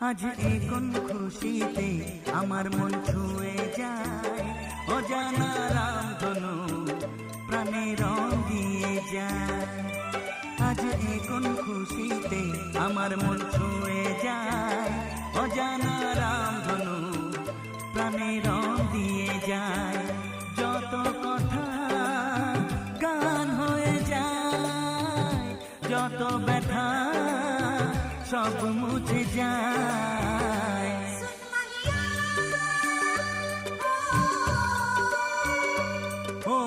আজ এই কোন খুশিতে আমার মন ছুঁয়ে যায়, অজানা রামধনু প্রাণে রং দিয়ে যায়। আজ এই কোন খুশিতে আমার মন ছুঁয়ে যায়, অজানা রামধনু প্রাণে রং দিয়ে যায়। যত কথা গান হয়ে যায়, যত ব্যথা সব মুছে যায়। ও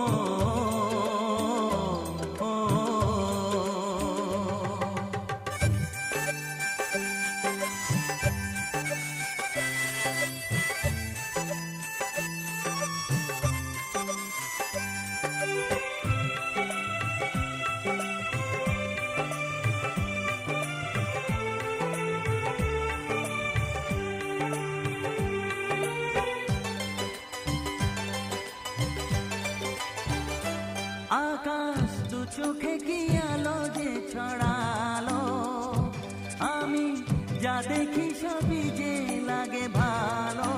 আকাশ দু চোখে কি আলো যে ছড়ালো, আমি যা দেখি সবই যে লাগে ভালো।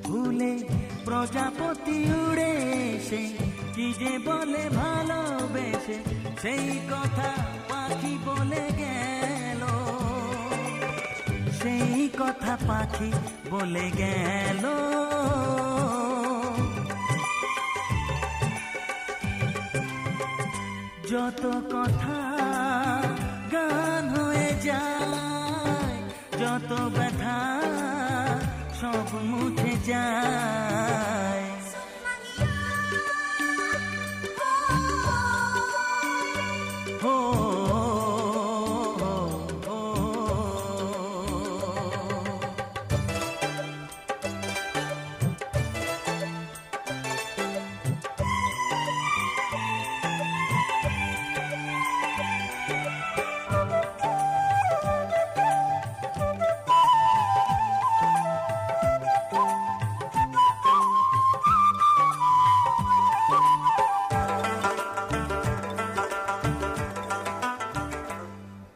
ভুলে প্রজাপতি উড়ে এসে কি যে বলে ভালোবেসে, সেই কথা পাখি বলে গেল, সেই কথা পাখি বলে গেল। যত কথা গান হয়ে যায়, যত ব্যথা সব মুছে যায়। ও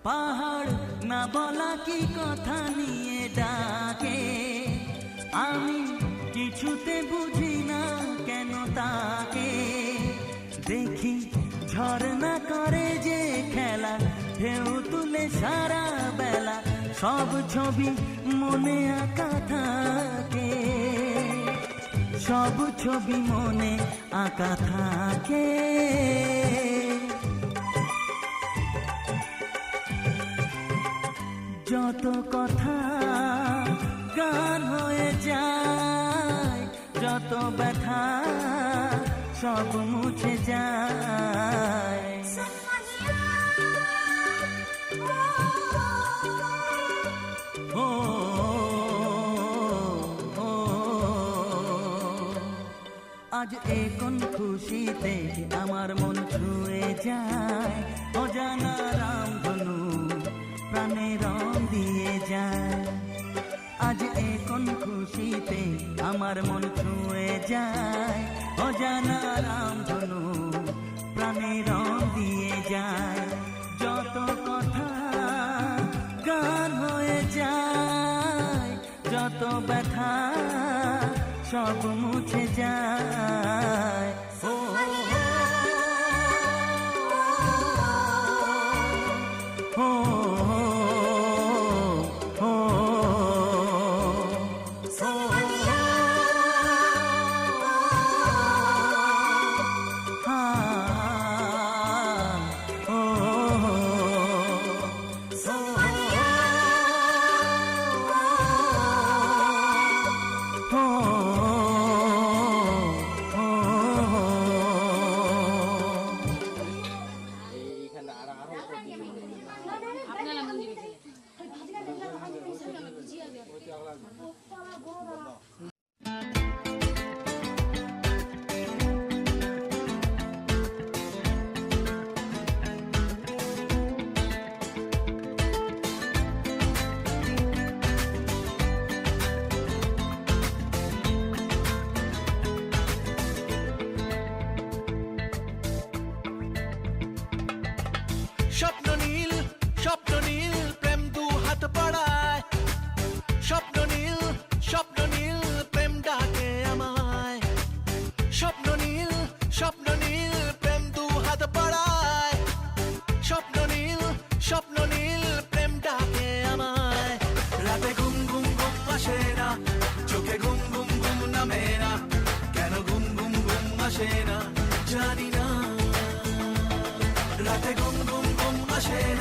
পাহাড় না বলা কি কথা নিয়ে ডাকে, আমি কিছুতে বুঝি না কেন তাকে। দেখি ঝর্ণা করে যে খেলা, ঢেউ তুলে সারা বেলা, সব ছবি মনে আঁকা থাকে, সব ছবি মনে আঁকা থাকে। যত কথা গান হয়ে যায়, যত ব্যথা সব মুছে যায়। ও আজ এই কোন খুশিতে আমার মন ছুঁয়ে যায়, অজানা রামধনু প্রাণে রং দিয়ে যায়। আজ এই কোন খুশিতে আমার মন ছুঁয়ে যায়, অজানা রামধনু প্রাণে রং দিয়ে যায়। যত কথা গান হয়ে যায়, যত ব্যথা সব মুছে যায়। ও oh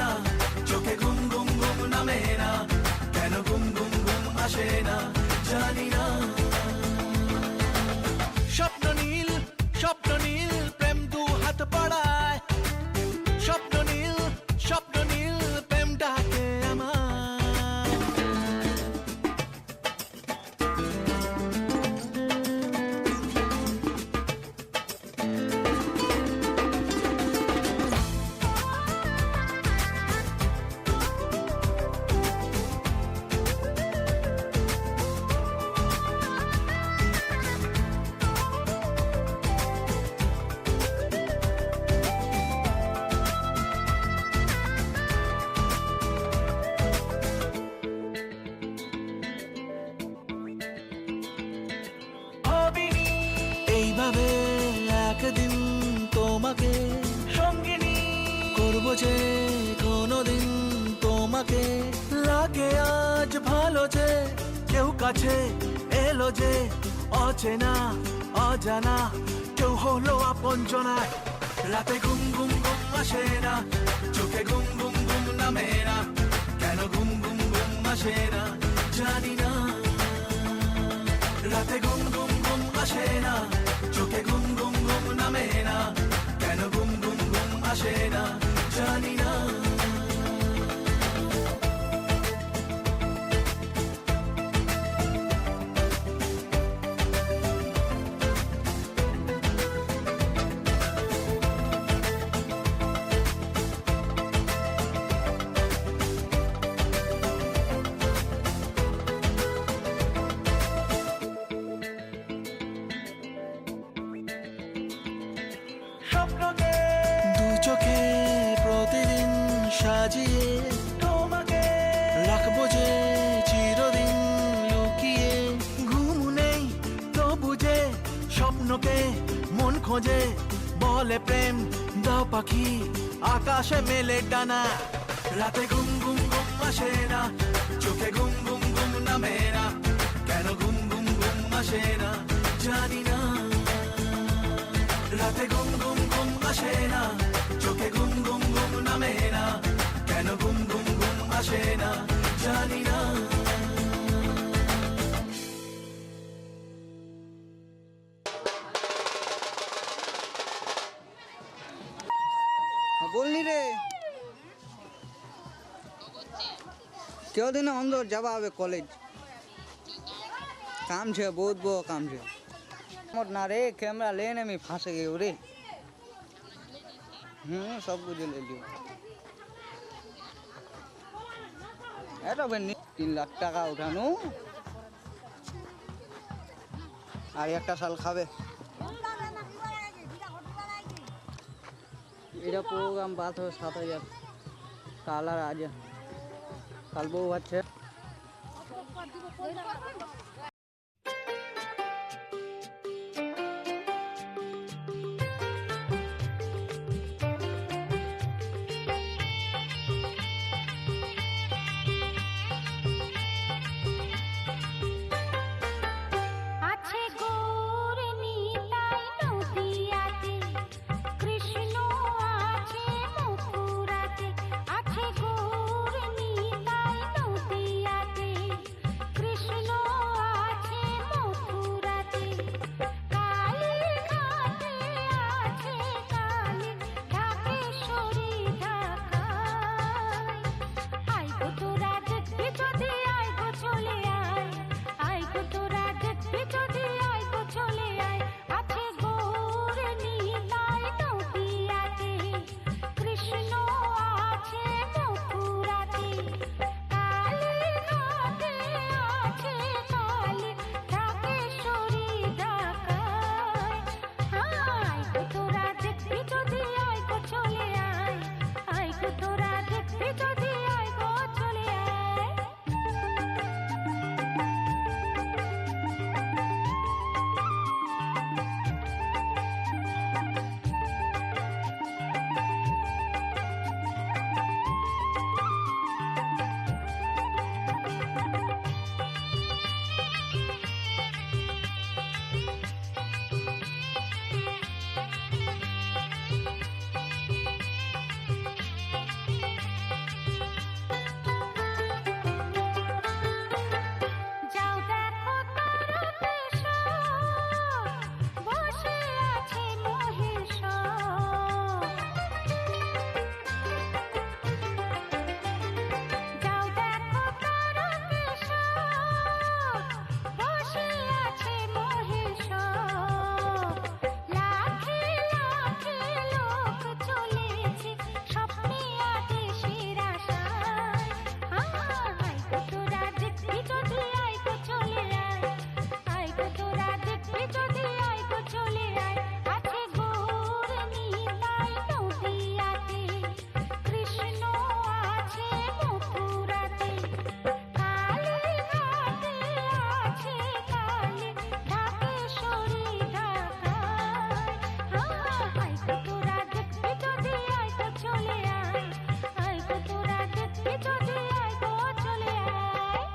না, চোখে ঘুম ঘুম ঘুম নামে না, কেন ঘুম ঘুম ঘুম আসে না জানি না। স্বপ্ন নীল প্রেম দু হাত বাড়ায়, স্বপ্ন নীল প্রেম ডাকে আমার। এইভাবে একদিন তোমাকে সঙ্গিনী করবো যে কোনোদিন তোমাকে। লাগে আজ ভালো যে কেউ কাছে এলো যে, অচেনা অজানা কেউ হলো আপনজনা। রাতে ঘুম ঘুম ঘুম আসে না, চোখে ঘুম ঘুম ঘুম নামে না, কেন ঘুম ঘুম ঘুম আসে না জানি না। রাতে ঘুম ঘুম ঘুম আসে না, চোখে ঘুম ঘুম ঘুম নামে না, কেন ঘুম ঘুম ঘুম আসে না জানি না। দুই চোখে প্রতিদিন সাজিয়ে তোমাকে রাখবো যে চিরদিন লুকিয়ে। ঘুম নেই তো বুঝে স্বপ্নকে মন খোঁজে, বলে প্রেম দাও পাখি আকাশে মেলে ডানা। রাতে ঘুম ঘুম ঘুম আসে না, চোখে ঘুম ঘুম ঘুম নামে না, কেন ঘুম ঘুম ঘুম আসে না জানি না। রাতে ঘুম ঘুম ঘুম আসে না, চোখে ঘুম ঘুম ঘুম নামে না, কেন ঘুম ঘুম ঘুম আসে না জানি না। বললি রে কেউ দিন অন্দর যাবা হবে কলেজ, কাম છે বহুত বড় কাম છે। না রে ক্যামেরা लेने আমি ফাঁসে গেও রে। সব বুঝে ले लियो। এটা বেনি 3 লাখ টাকা উঠানো আর একটা সাল খাবে। এটা প্রোগ্রাম বাত হবে 7000 কাল আর আজ কাল বউ আছে। কৃষ্ণ যদি আয় গো চলে আয় আছে গৌর নিতাই নদিয়াতে কৃষ্ণ আছে মথুরাতে কালী ঘাটে আছে কালী ঢাকেশ্বরী ঢাকায় আয় গো তোরা দেখবি যদি আয় গো চলে আয় গো তোরা দেখবি যদি আয় গো চলে আয়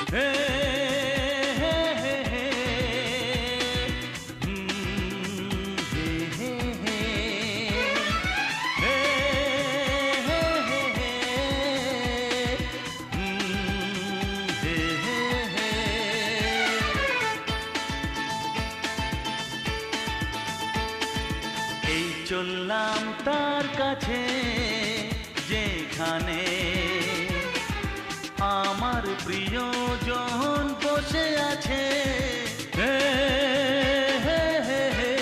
হে হে হে হে হে হে হে হে হে হে হে এই চললাম তার কাছে যেখানে আমার প্রিয়জন বসে আছে হে হে হে হে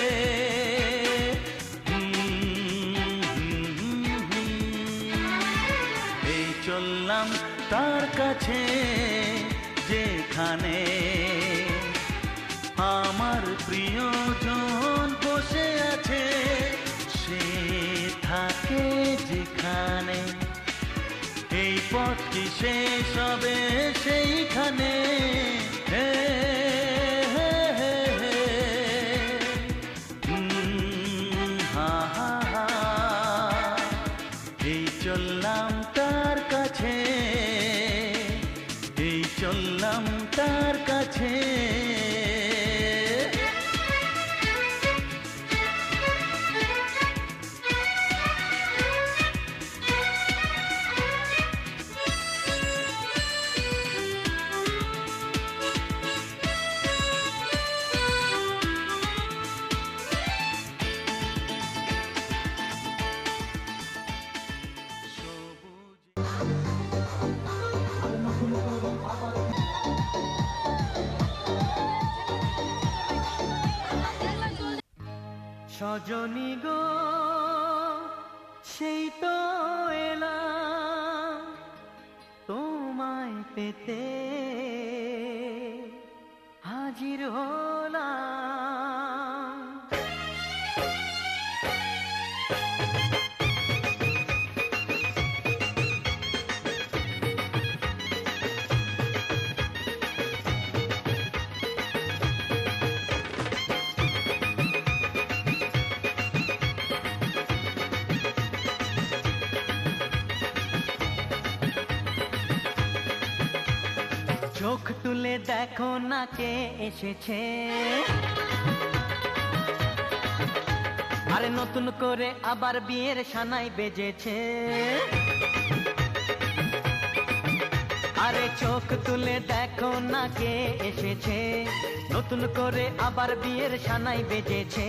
এই চললাম তার কাছে যেখানে আমার প্রিয়জন বসে আছে সে থাকে যেখানে এই পথটি শেষ হবে সেইখানে হে হে হে হে হা হা হা এই চললাম তার কাছে এই চললাম তার কাছে সজনী গো সেই তো এলাম তোমায় পেতে হাজির হলাম চোখ তুলে দেখো না কে এসেছে আরে নতুন করে আবার বিয়ের সানাই বেজেছে আরে চোখ তুলে দেখো না কে এসেছে নতুন করে আবার বিয়ের সানাই বেজেছে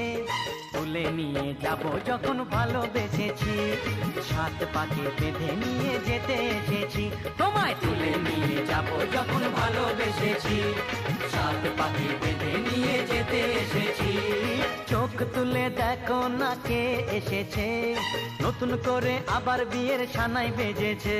তুলে নিয়ে যাব যখন ভালোবেসেছি সাত পাকে বেঁধে নিয়ে যেতে এসেছি তোমায় তুলে নিয়ে যাব যখন ভালোবেসেছি সাত পাকে বেঁধে নিয়ে যেতে এসেছি চোখ তুলে দেখো না কে এসেছে নতুন করে আবার বিয়ের সানাই বেজেছে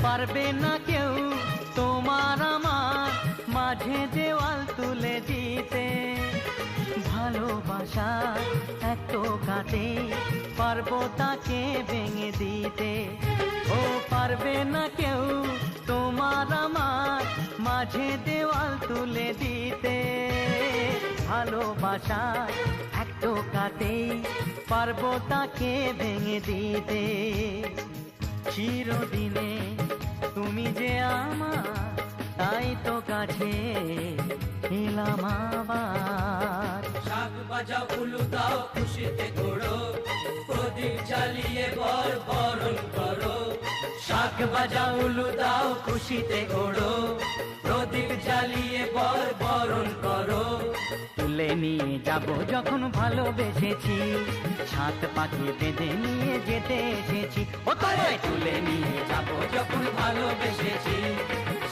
পারবে না কেউ তোমার আমার মাঝে দেওয়াল তুলে দিতে ভালোবাসা এত কাটে পারবো তাকে ভেঙে দিতে ও পারবে না কেউ তোমার আমার মাঝে দেওয়াল তুলে দিতে ভালোবাসা এত কাটে পারবো তাকে ভেঙে দিতে চিরদিনে তুমি যে আমার তাই তো কাছে এলাম আবার শাক বাজাও উলু দাও খুশিতে ঘোড়ো প্রদীপ জ্বালিয়ে বরণ করো শাক বাজাও উলু দাও খুশিতে ঘোড়ো প্রদীপ জ্বালিয়ে বরণ করো তুলে নিয়ে যাব যখন ভালোবেসেছি সাত পাখি বেঁধে নিয়ে যেতে এসেছি ও তোমায় তুলে নিয়ে যাব যখন ভালোবেসেছি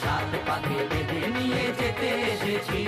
সাত পাখি বেঁধে নিয়ে যেতে এসেছি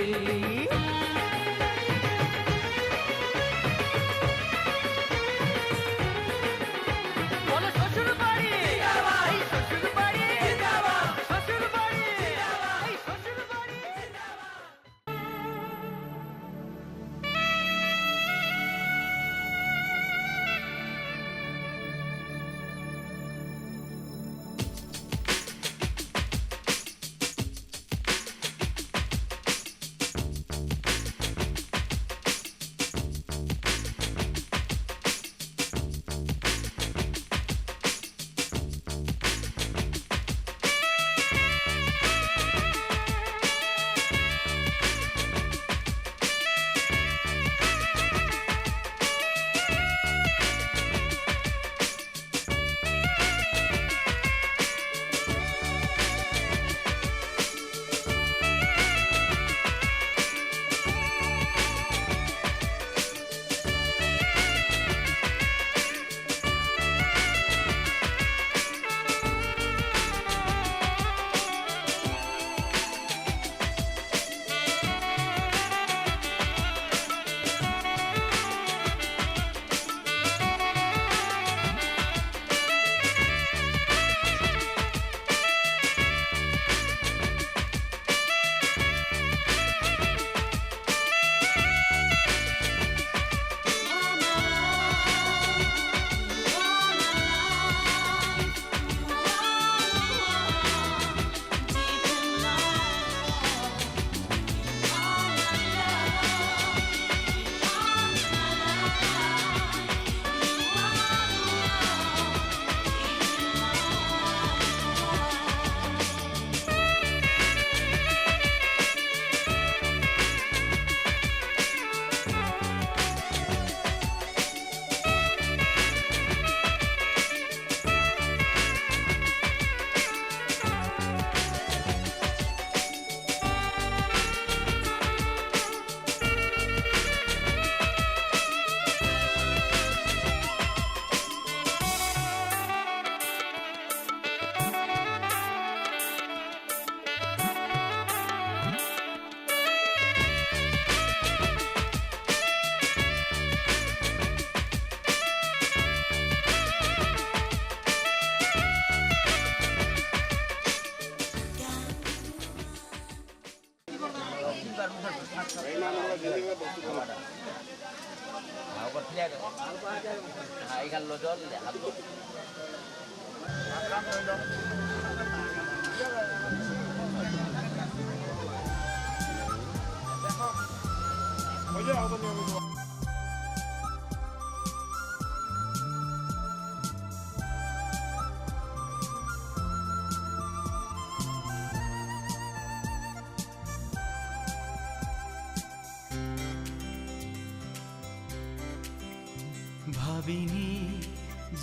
ভাবিনি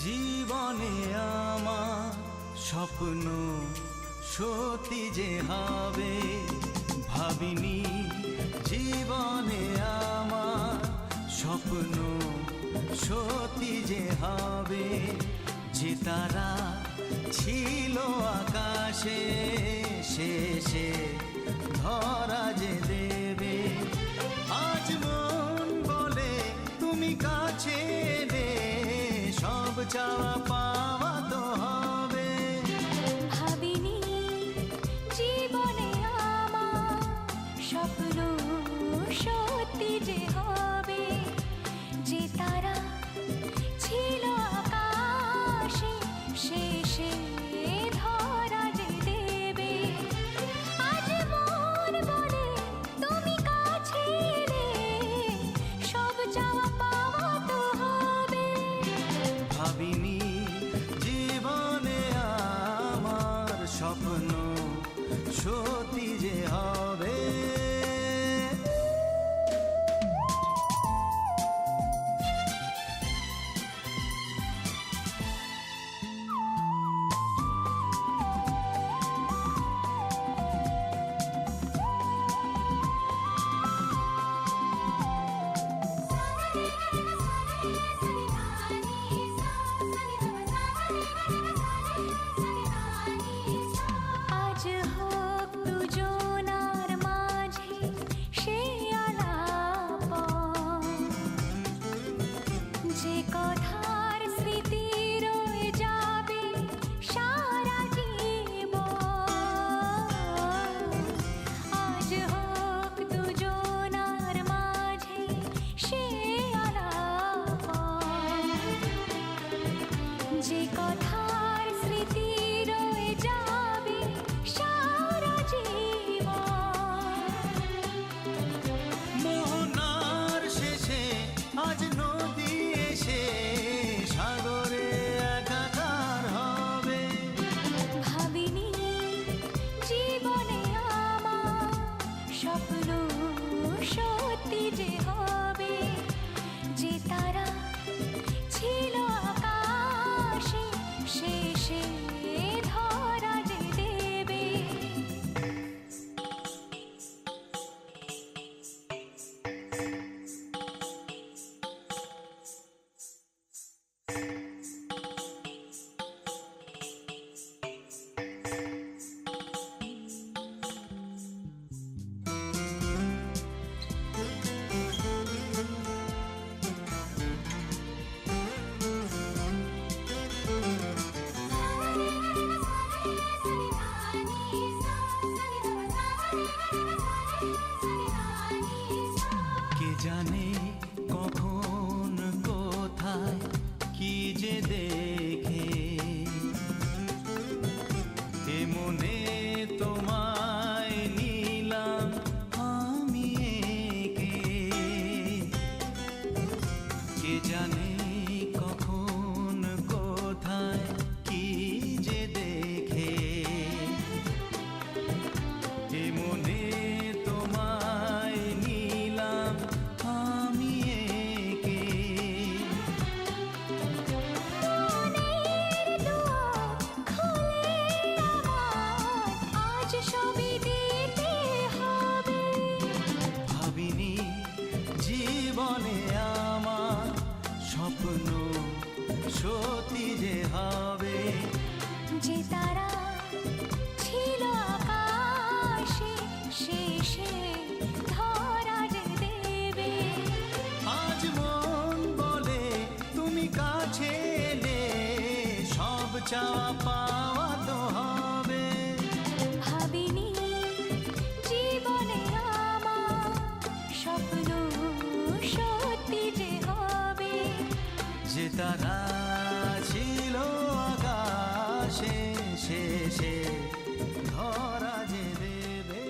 জীবনে আমার স্বপ্ন সত্যি যে হবে, ভাবিনি জীবনে আমার স্বপ্ন সত্যি যে হবে, যে তারা ছিল আকাশে শেষে ধরা যে দেবে। আজ মন বলে তুমি কাছে এলে সব চাওয়া পাওয়া তো হবে। ভাবিনি জীবনে আমার স্বপ্ন সত্যি যে হবে, যে তারা ছিল আকাশে শেষে ধরা যে দেবে। আজ মন বলে তুমি কাছে এলে সব চাওয়া পাওয়া তো হবে। ভাবিনি জীবনে আমার স্বপ্ন সত্যি যে হবে। আজ হোক দুজনার মাঝে সে আলাপন, যে কথার স্মৃতি রয়ে যাবে সারা জীবন। আজ হোক দুজনার মাঝে সে আলাপন, যে কথার স্মৃতি রয়ে যাবে সারা জীবন। মোহনার শেষে আজ নদী এসে সাগরে একাকার হবে। ভাবিনি জীবনে আমার স্বপ্ন সত্যি যে হবে, যে তারা ছিল আকাশে শেষে ধরা যে দেবে। কে জানে কখন কোথায় কি যে দেখে, এ মনে তোমায় নিলাম আমি একে। কে জানে কখন কোথায় কি যে দেখে, এ মনে তোমায় নিলাম আমি একে। মনের দুয়ার খুলে আমার আজ সবই দিতে হবে। ভাবিনি জীবনে আমার স্বপ্ন সত্যি যে হবে, যে তারা ছিল আকাশে শেষে ধরা যে দেবে। আজ মন বলে তুমি কাছে এলে সব চাওয়া পাওয়া তো হবে। ভাবিনি জীবনে আমার স্বপ্ন সত্যি যে হবে, তারা ছিল আকাশে, শেষে ধরা যে দেবে।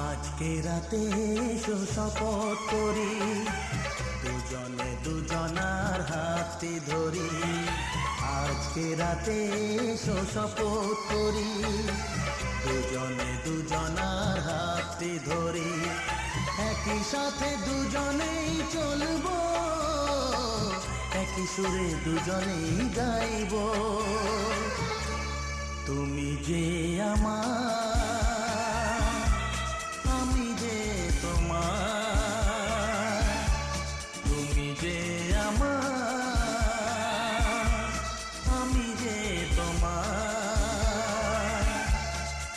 আজকে রাতে এসো শপথ করি, দুজনে দুজনার হাতটি ধরি। আজকে রাতে এসো শপথ করি, দুজনে দুজনার হাতটি ধরি। একই সাথে দুজনেই চলবো, একই সুরে দুজনেই গাইব। তুমি যে আমার, আমি যে তোমার। তুমি যে আমার, আমি যে তোমার।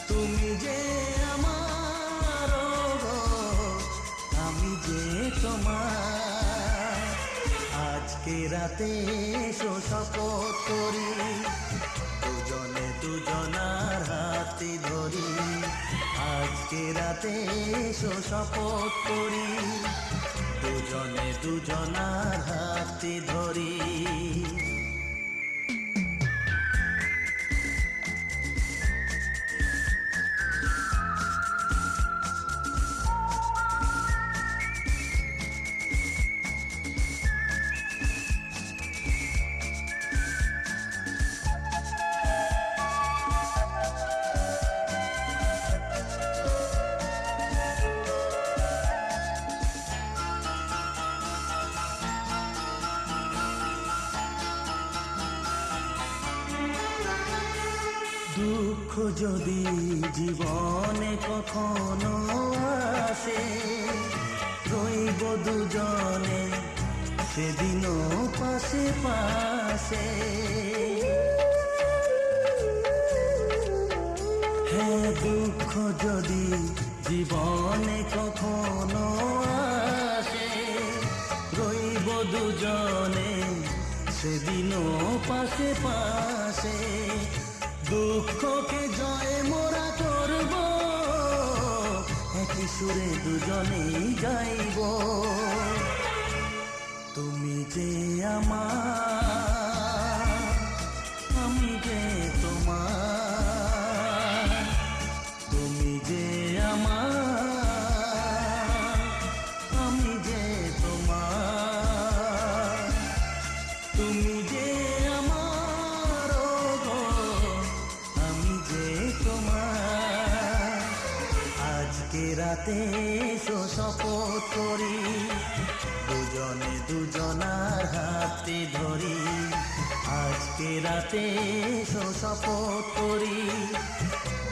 তুমি যে আমার, আমি যে তোমার। আজকে রাতে এসো শপথ করি, দুজনে দুজনার হাতটি ধরি। আজকে রাতে এসো শপথ করি, দুজনে দুজনার হাতটি ধরি। দুঃখ যদি জীবনে কখনো আসে, রইব দুজনে সেদিনও পাশে পাশে। হ্যাঁ, দুঃখ যদি জীবনে কখনো আসে, রইব দুজনে সেদিনও পাশে পাশে। দুঃখকে জয় মোরা করব, একই সুরে দুজনেই গাইব। তুমি যে আমার, আমি যে তোমার। তুমি যে আমার, আমি যে তোমার। তুমি যে আমার, ও গো, আমি যে তোমার। আজকে রাতে এসো শপথ করি, দুজনে দুজনার হাতে ধরি। আজকে রাতে এসো শপথ করি,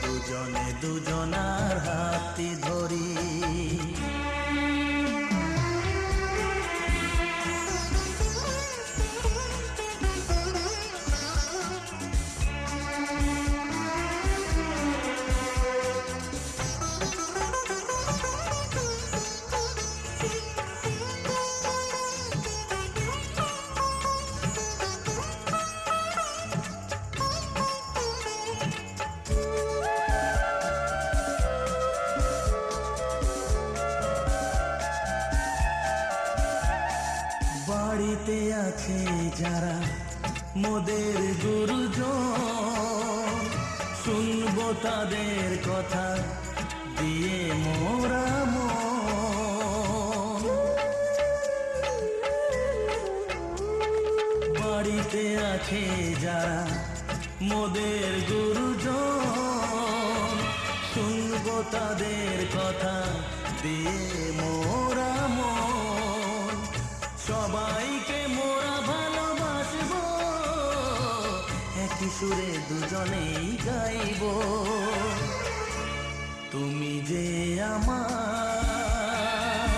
দুজনে দুজনার হাতে ধরি। বাড়িতে আছে যারা মোদের গুরুজন, শুনবো তাদের কথা দিয়ে মোরা মন। বাড়িতে আছে যারা মোদের গুরুজন, শুনবো তাদের কথা দিয়ে মোরা মন। সবাইকে মোরা ভালোবাসবো, একই সুরে দুজনেই গাইব। তুমি যে আমার,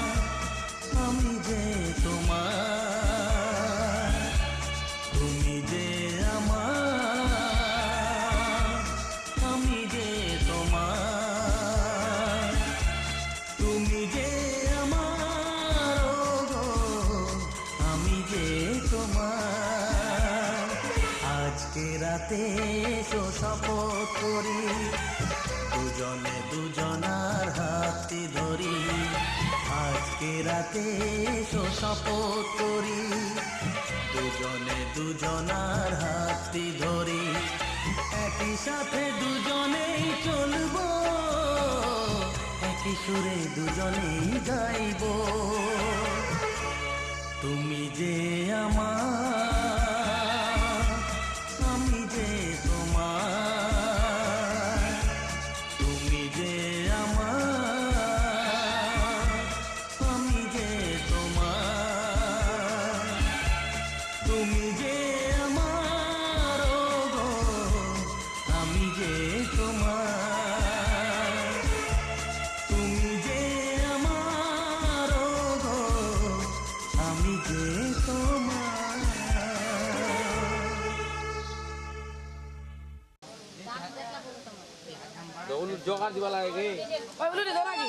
আমি যে তোমার। তুমি যে আমার, আমি যে তোমার। তুমি যে আমার, ও গো, আমি যে তোমার। আজকে রাতে এসো শপথ করি, দুজনে দুজনার হাতে ধরি। আজকে রাতে এসো শপথ করি, দুজনে দুজনার হাতে ধরি। একই সাথে দুজনেই চলবো, একই সুরে দুজনেই গাইব। তুমি যে আমার, আমি যে তোমার। তুমি যে আমার, আমি যে তোমার। তুমি যে আমার, ও গো, আমি যে তোমার। তুমি যে আমার, ও গো, আমি যে তোমার। জোগাড় দিবা লাগে কি ওই বলি ধরা কি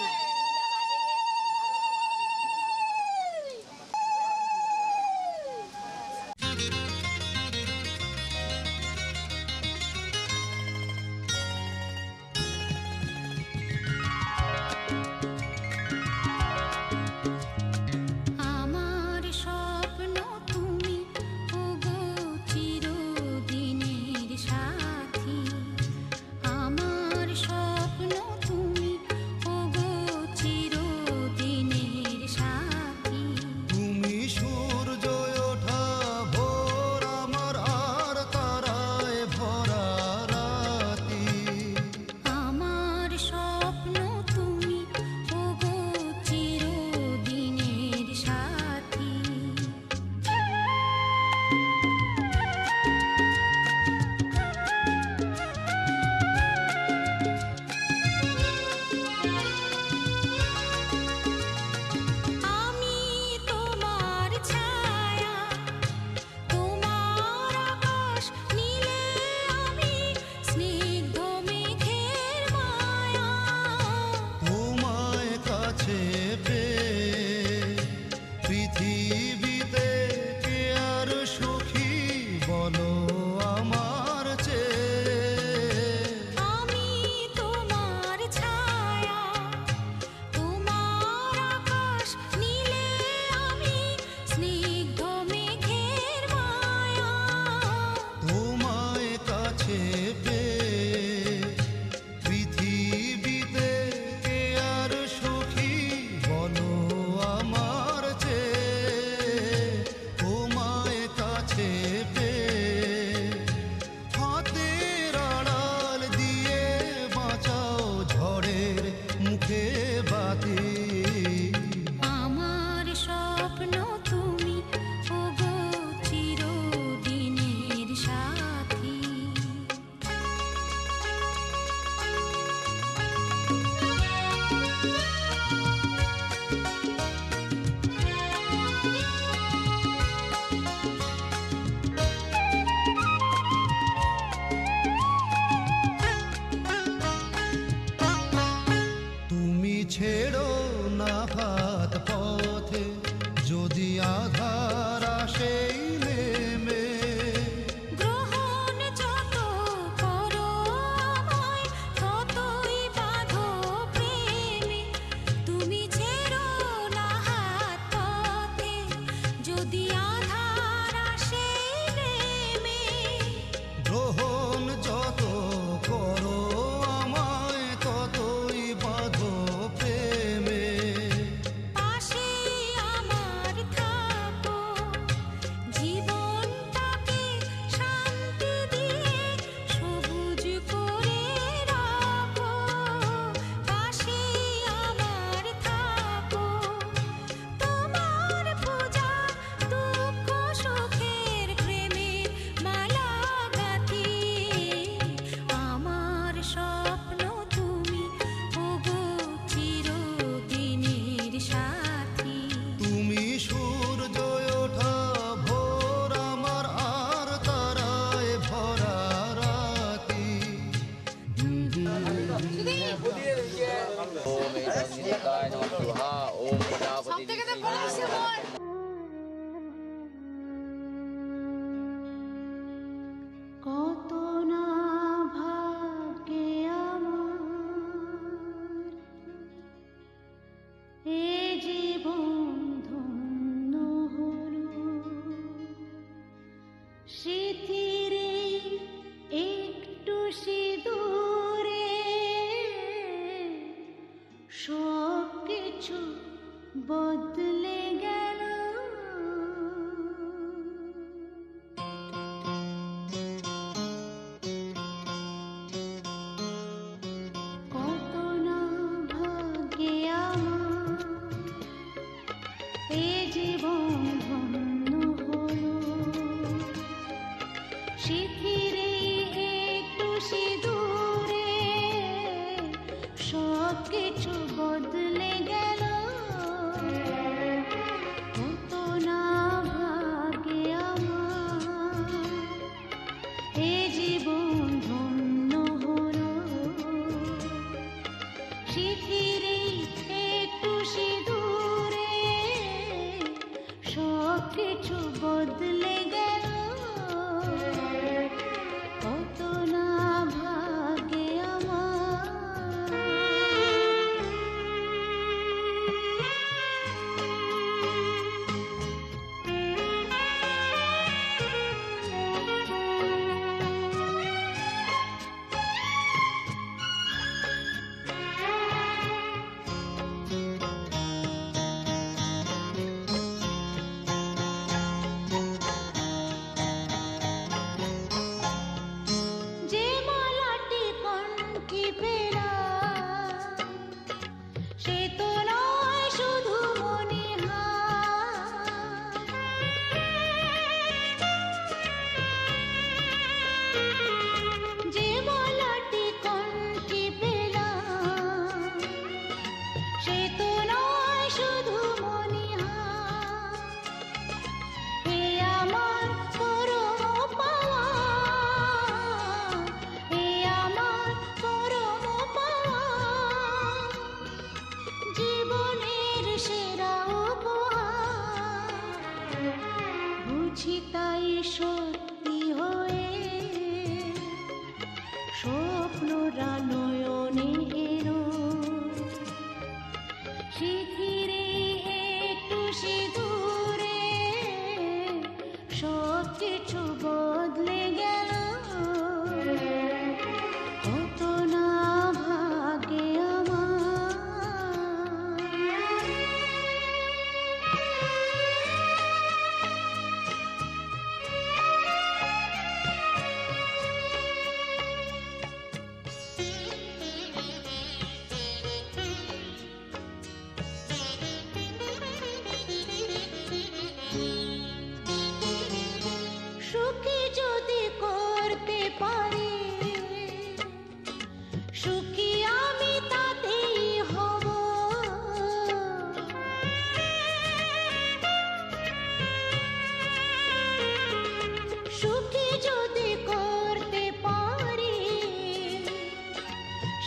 আমার স্বপ্ন তুমি ওগো চিরদিনের সাথী। আমার স্বপ্ন তুমি ওগো সিঁথিরে একটু সিঁদুরে সব কিছু বদলে গেল। কত না ভাগ্যে আমার এ জীবন ধন্য হলো। সিঁথিরে একটু সিঁদুরে সব কিছু বদলে গেল। কত না ভাগ্যে আমার এ জীবন ধন্য হলো। সিঁথিরে একটু সিঁদুরে সব কিছু বদলে গেল। কত না ভাগ্যে আমার। যে মালাটি কণ্ঠে পেলাম সে তো নয় শুধু মণিহার। যে মালাটি কণ্ঠে পেলাম সে তো নয় শুধু মণিহার। এ আমার পরম পাওয়া, এ আমার পরম পাওয়া, জীবনের সেরা উপহার। বুঝি তাই সত্যি হয়ে স্বপ্নরা নয়নে এলো। সিঁথিরে একটু সিঁদুরে সব কিছু বদলে গেল। কত না ভাগ্যে আমার। সুখী যদি করতে পারি, সুখী আমি তাতেই হব। সুখী যদি করতে পারি,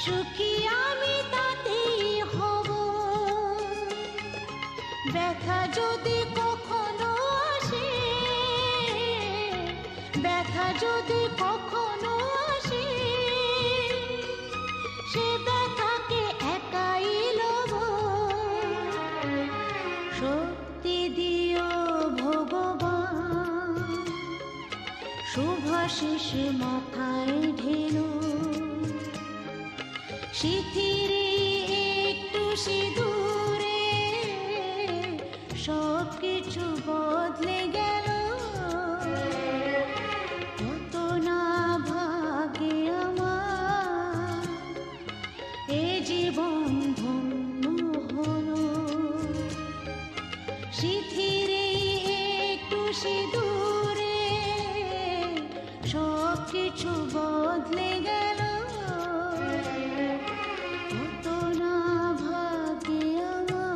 সুখী আমি তাতেই হব। ব্যথা যদি কখনো আসে, ব্যথা যদি কখনো আসে, সে ব্যথাকে একাই লব। শক্তি দিও ভগবান, শুভাশিস মাথায় ঢেলো। সিঁথিরে একটু সিঁদুরে সব কিছু বদলে গেল। কত না ভাগ্যে আমার এ জীবন ধন্য হলো। সিঁথিরে একটু সিঁদুরে সব কিছু বদলে গেল। কত না ভাগ্যে আমার।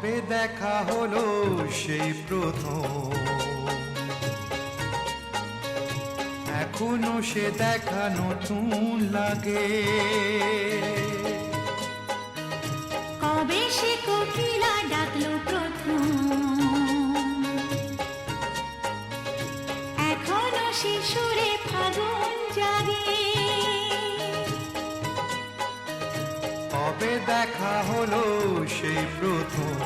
কবে দেখা হলো সেই প্রথম, এখনো সে দেখা নতুন লাগে। কবে সে কোকিলা ডাকলো প্রথম, এখনো সে সুরে ফাগুন জাগে। কবে দেখা হলো সেই প্রথম,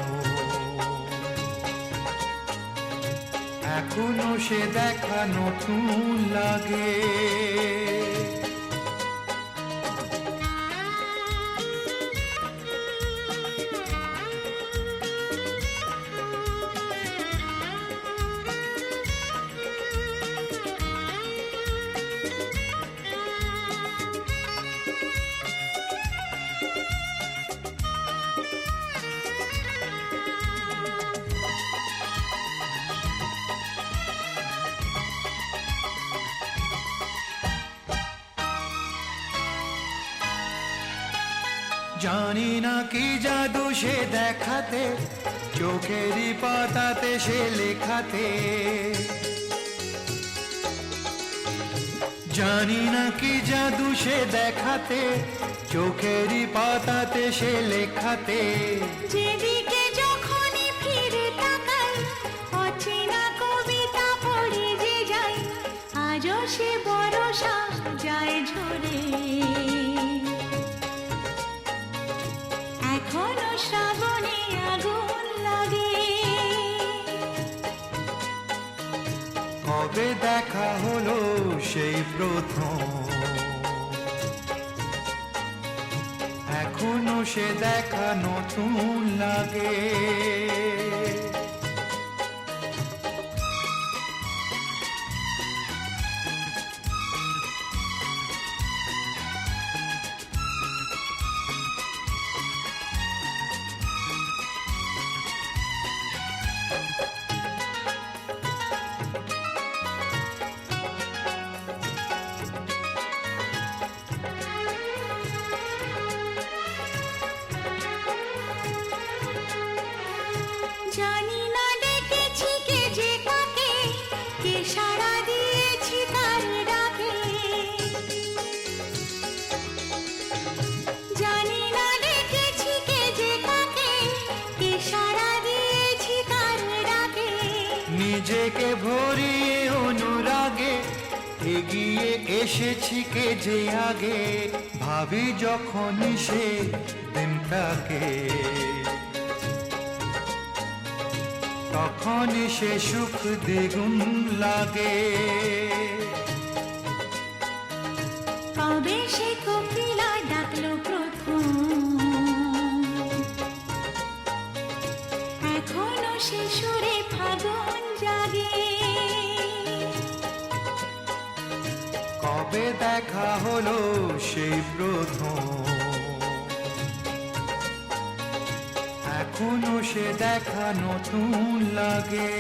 এখনো সে দেখা নতুন লাগে। জানি না কি জাদু সে দেখাতে, চোখেরই পাতাতে সে লেখাতে। জানি না কি জাদু সে দেখাতে, চোখেরই পাতাতে সে লেখাতে। যেদিকে যখনই ফিরে তাকাই, অচেনা কবিতা পড়ে যে যাই, আজও সে বরষা যায় ঝরে। এখনো শ্রাবণে আগুন লাগে। কবে দেখা হলো সেই প্রথম, এখনো সে দেখা নতুন লাগে। জানি না ডেকেছি কে যে কাকে, কে সাড়া দিয়েছি তার ডাকে। জানি না ডেকেছি কে যে কাকে, কে সাড়া দিয়েছি তার ডাকে। নিজেকে ভরিয়ে অনুরাগে এগিয়ে এসেছি কে যে আগে। ভাবি যখন সে দিনটাকে, তখন সে সুখ দ্বিগুণ লাগে। কবে সে কোকিলা ডাকলো প্রথম, এখনো সে সুরে ফাগুন জাগে। কবে দেখা হলো সেই প্রথম, এখনো সে দেখা নতুন লাগে।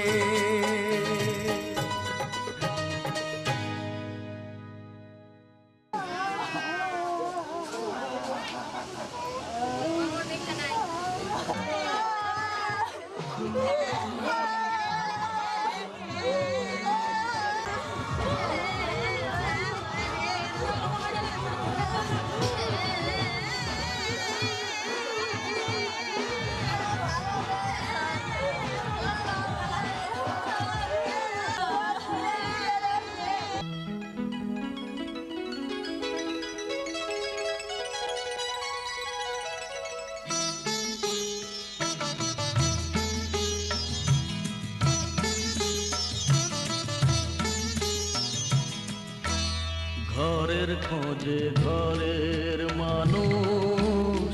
ঘরের খোঁজে ঘরের মানুষ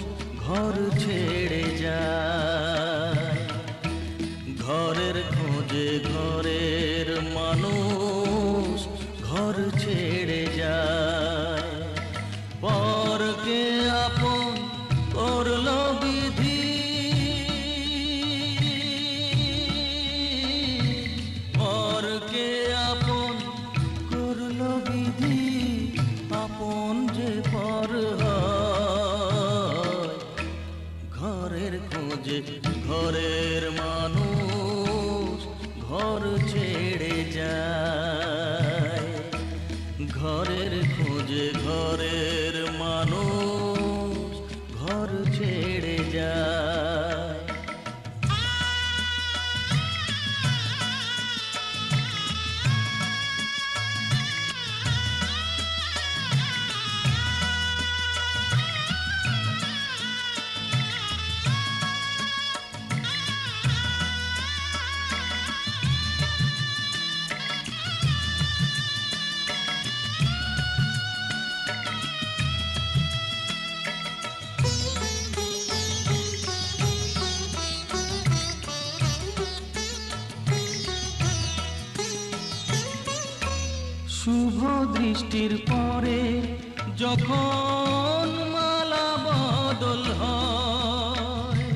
ঘর ছেড়ে যায়। ঘরের খোঁজে ঘরের মানুষ ঘর ছেড়ে যায়। পরকে আপন করলো বিধি, পরকে আপন করলো বিধি। আপন যে পর হয়, ঘরের খোঁজে ঘর ঘরের মানুষ ঘর ছেড়ে যায়, ঘরের খোঁজে ঘরের মানুষ ঘর ছেড়ে যায়। শুভ দৃষ্টির পরে যখন মালা বদল হয়,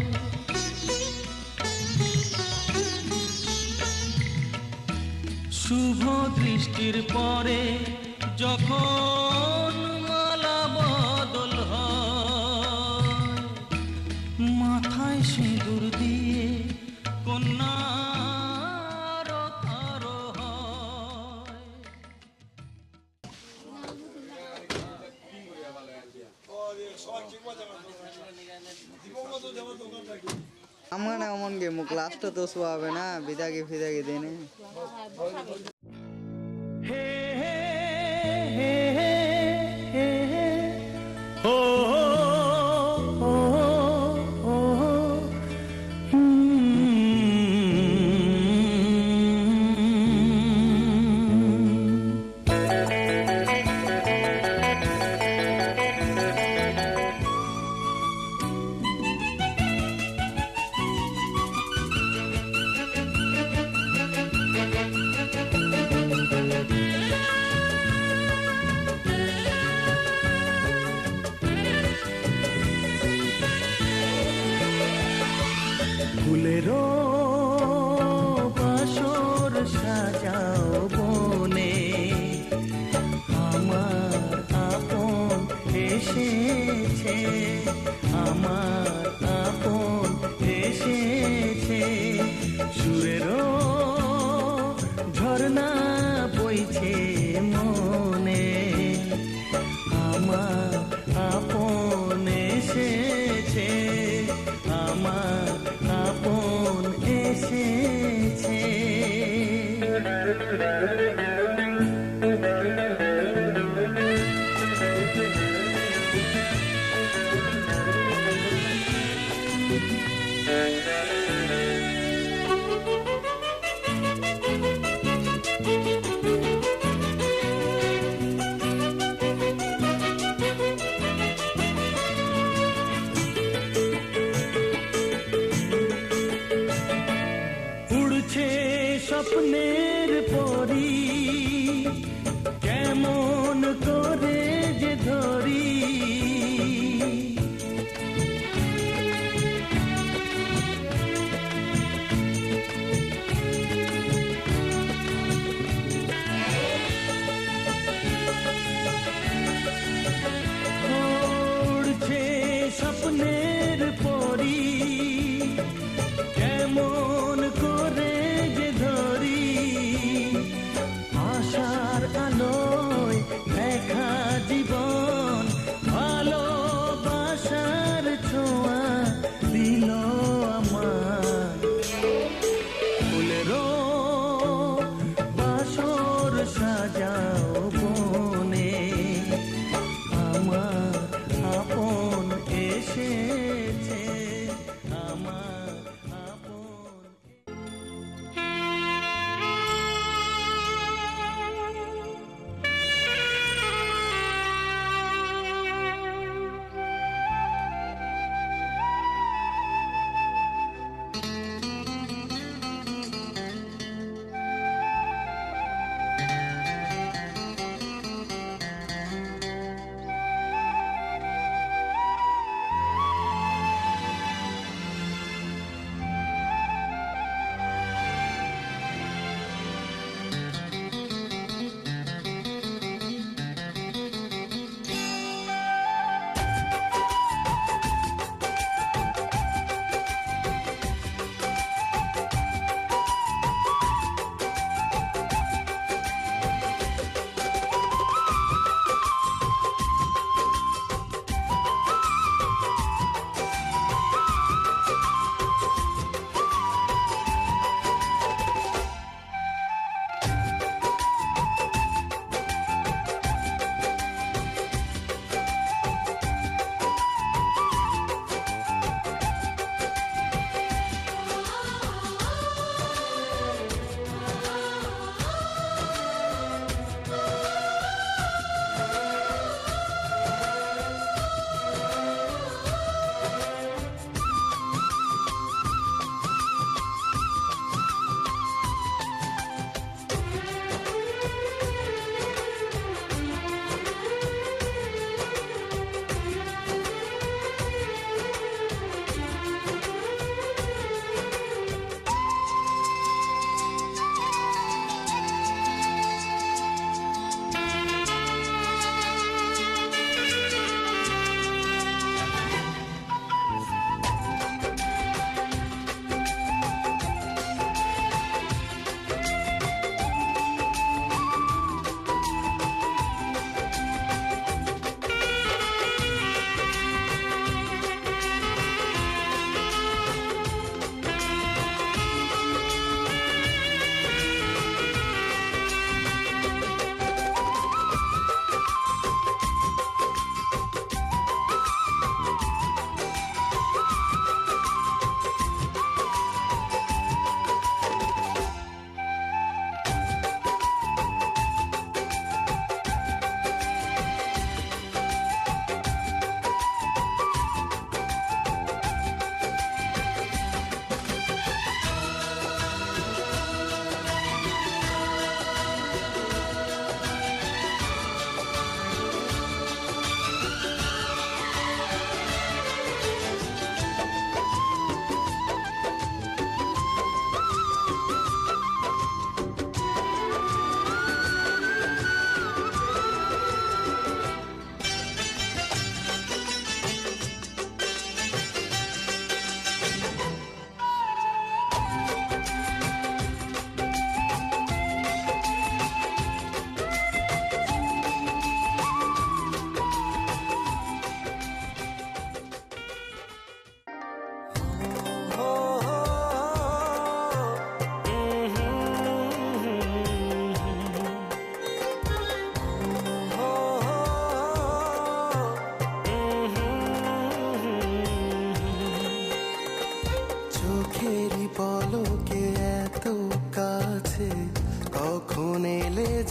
শুভ দৃষ্টির পরে যখন মালা বদল হয়, মাথায় সিঁদুর দিয়ে কন্যার আরো হয়। আমার এমন গে মুখ লাস্টে তো শোয়াবে না, বিদাগি ফিদাগি দিনে হে হে হে হে হে হে ও ও ও ফুলেরও বাসর সাজাও বনে, আমার আপন এসেছে, আমার আপন এসেছে, সুরেরও ঝর্ণা বইছে মনে, আমার আপন এসেছে, আমার আপন এসেছে। উড়ছে স্বপ্নের পরী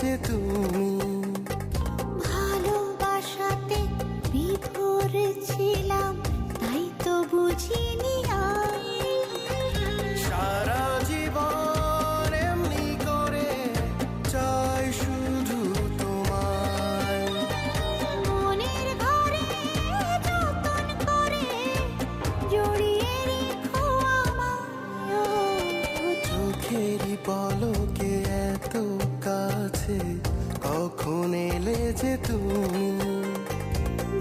যে তুমি। ভালোবাসাতে বিভোর ছিলাম, তাই তো বুঝিনি আমি। সারা জীবন এমনি করে চাই শুধু তোমায়। মনের ঘরে যতন করে জড়িয়ে রেখো আমায়। চোখেরই পলকে এত কাছে কখন এলে যে তুমি।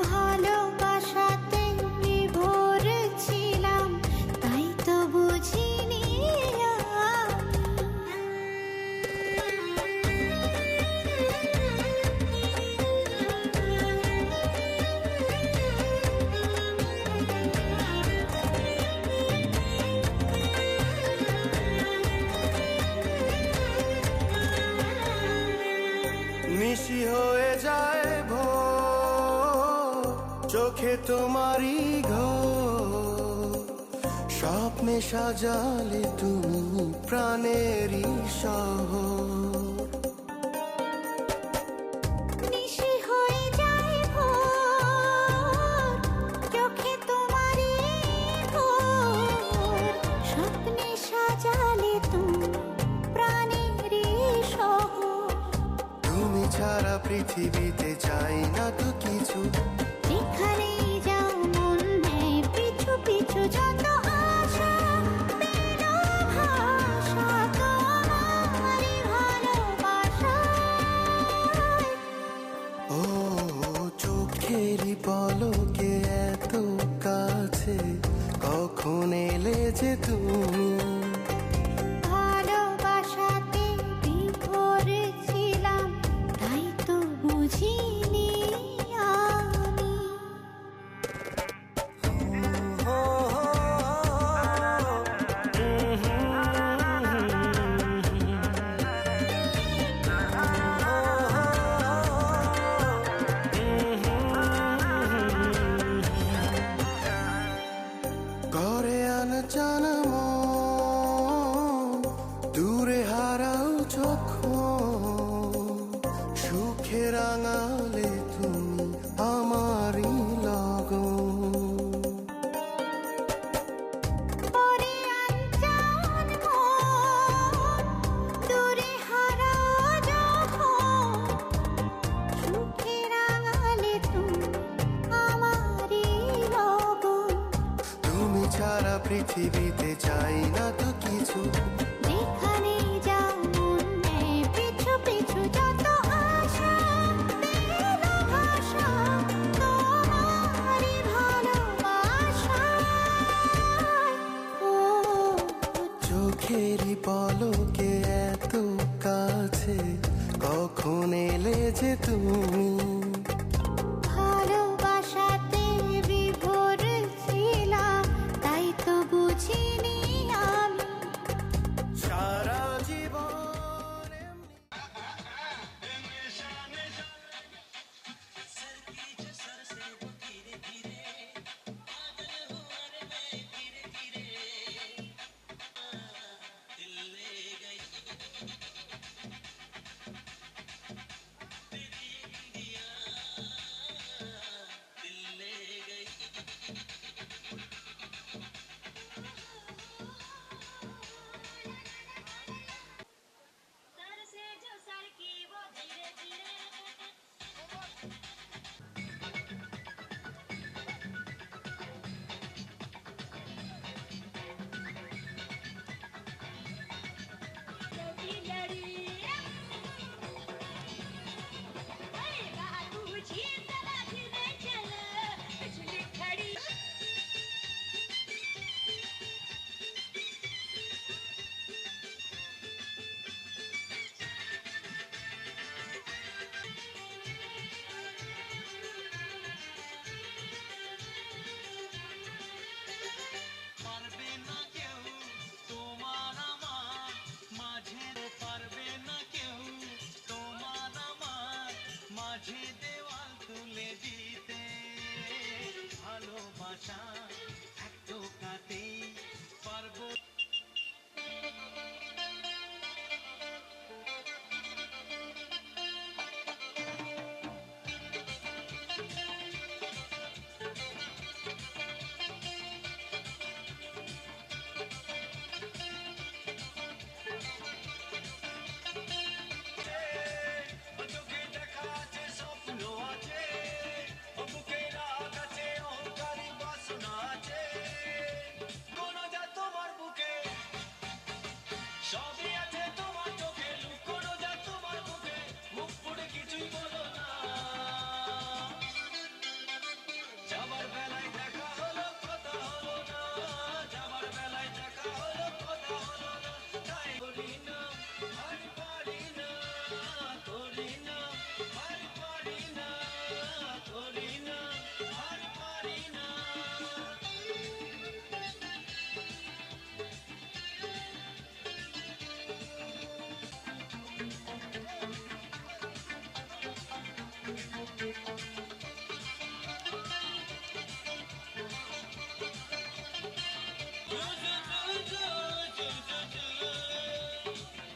ভালোবাসাতে বিভোর ছিলাম, তাই তো বুঝিনি মিশি হয়ে যায় ভোর, চোখে তোমারই ঘর। স্বপ্নে সাজালে তুমি প্রাণেরই শহর। নিশি হয়ে যায় ভোর, চোখে তোমারই ঘোর। স্বপ্নে সাজালে তুমি প্রাণেরই শহর। তুমি ছাড়া পৃথিবীতে চাই না তো কিছু। যেখানেই যাও মন নেয় পিছু পিছু, যত আশা পেল ভাষা তোমারই ভালোবাসায়। ও চোখেরই পলকে এত কাছে কখন এলে যে তুমি। ভালোবাসাতে বিভোর ছিলাম, তাই তো বুঝিনি আমি। করে আনজানা মন দূরে হারাও যখন। সুখে রাঙালে তুমি আমারই লগন। পরে আনজান মন দূরে হারাও যখন। সুখে রাঙালে তুমি আমারই লগন। তুমি ছাড়া পৃথিবীতে চাই না তো কিছু। যেখানেই যাও মন নেয় পিছু পিছু, যত আশা পেল ভাষা তোমারই ভালোবাসায়। ও চোখেরই পলকে এত কাছে কখন এলে যে তুমি। ভালোবাসাতে বিভোর ছিলাম, তাই তো বুঝিনি আমি। সারা জীবন এমনি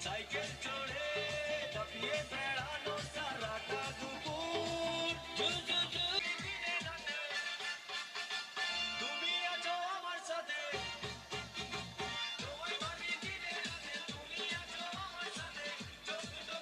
সাইকেল চড়ে চাপিয়ে বেড়ানো সারাটা দুপুর তুমি আছো আমার সাথে তোমায় ভাবি দিনে রাতে তুমি আছো আমার সাথে চোখ দুটো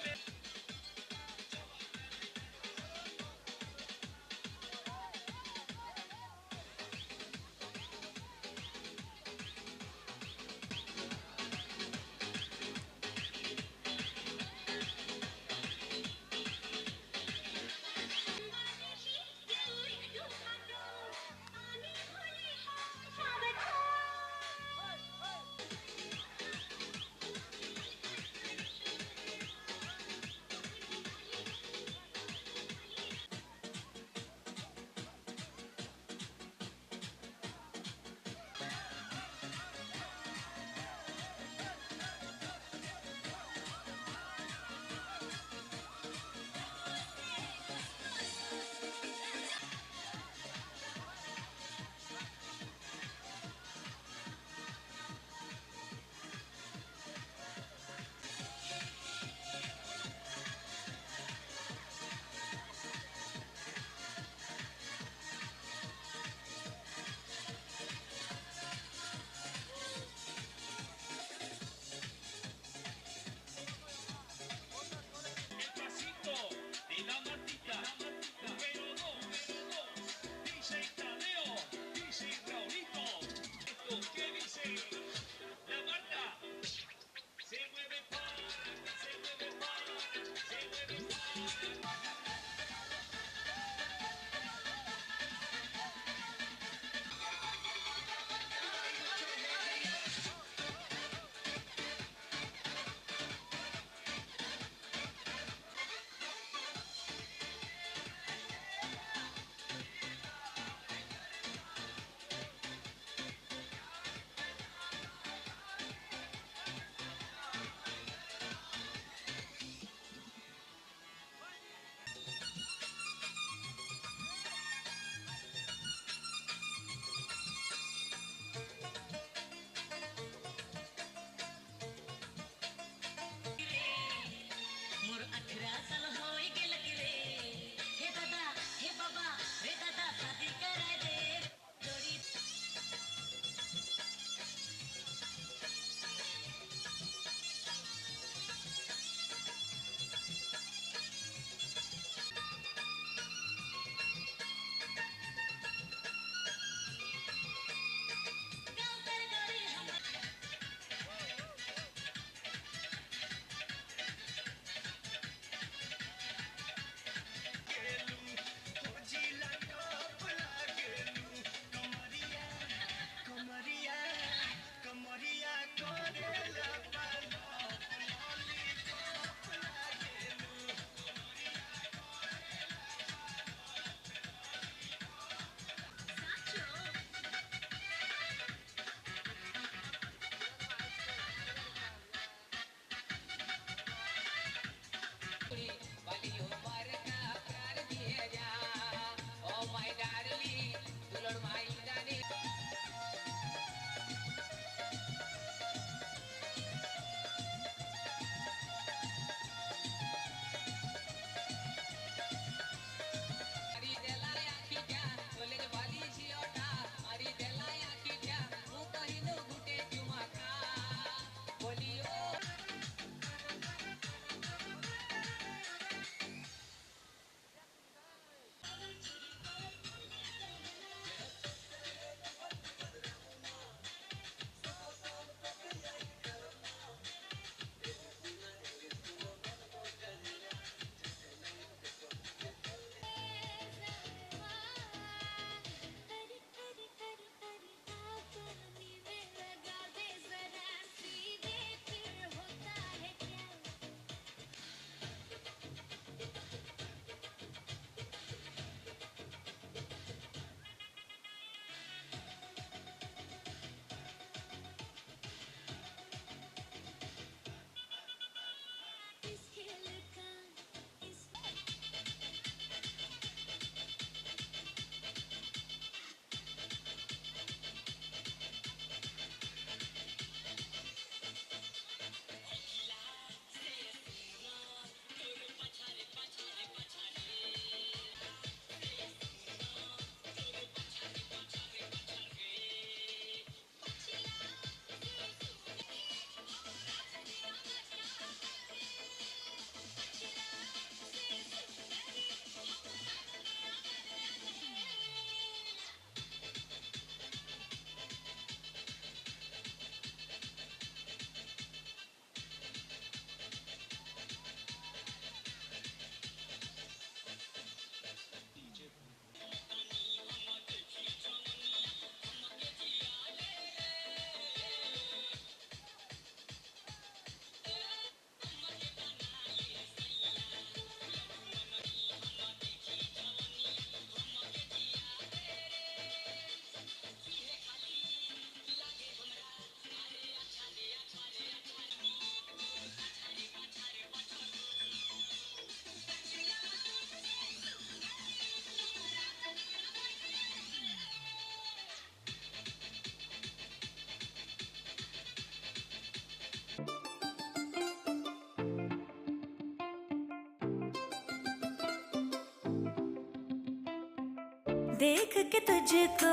देख के तुझको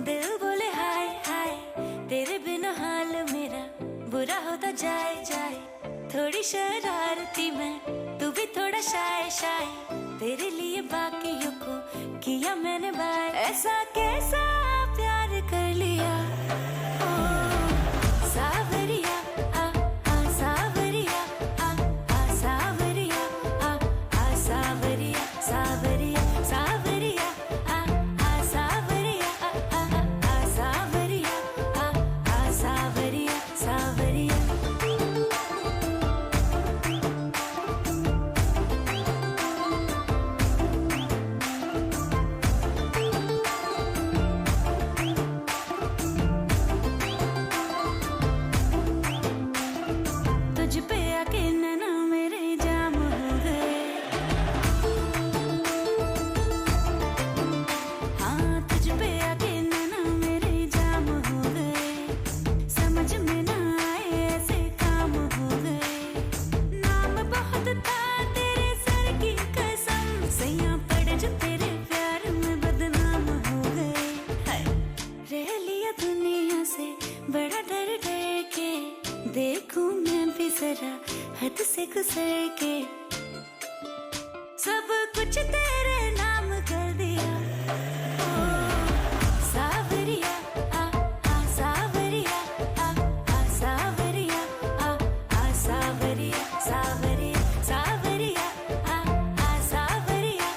दिल बोले हाय हाय, तेरे बिना हाल मेरा बुरा होता जाए जाए। थोड़ी शरारती मैं, तू भी थोड़ा शाय शाय, तेरे लिए बाकियों को किया मैंने बाय। ऐसा कैसा प्यार कर लिया ओ सावरिया, सावरिया, सावरिया, सावरिया, सावरिया, सावरिया, सावरिया, सावरिया, सावरिया, सावरिया। तुझ पे आके नैना मेरे जाम हो गए, हाँ तुझ पे आके नैना मेरे जाम हो गए। समझ में ना आए ऐसे काम हो गए, नाम बहुत था तेरे सर की कसम, सैया पड़ जो तेरे प्यार में बदनाम हो गए। हाय रह लिया दुनिया से बड़ा डर डर के, देखूं मैं भी जरा हद से गुजर के, सब कुछ तेरे नाम कर दिया ओ सावरिया, सावरिया, सावरिया, सावरिया, सावरिया, सावरिया, सावरिया,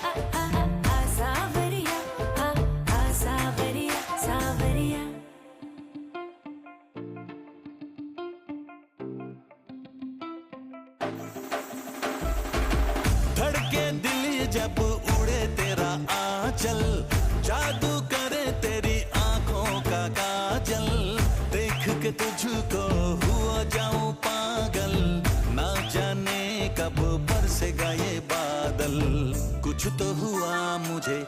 सावरिया, सावरिया, सावरिया। धड़के दिल जब उड़े तेरा आंचल, जादू करे तेरी आंखों का काजल, देख के तुझको हुआ जाऊं पागल, ना जाने कब बरसेगा ये बादल। कुछ तो हुआ मुझे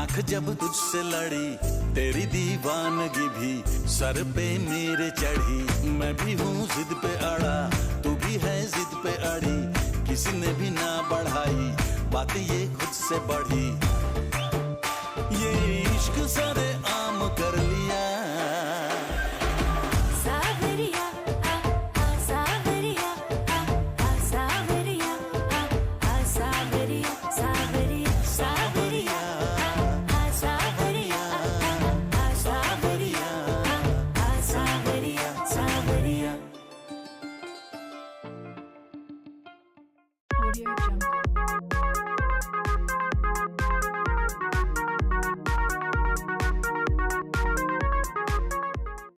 आंख जब तुझसे लड़ी, तेरी दीवानगी भी सर पे मेरे चढ़ी। मैं भी हूँ जिद पे अड़ा, तू भी है जिद पे अड़ी, किसी ने भी ना बढ़ाई बातें ये खुद से बढ़ी। ये इश्क सारे आम कर लिया सावरिया, सावरिया, सावरिया, सावरिया, सावरिया, सावरिया, सावरिया, सावरिया, सावरिया, सावरिया। Audio Jungle.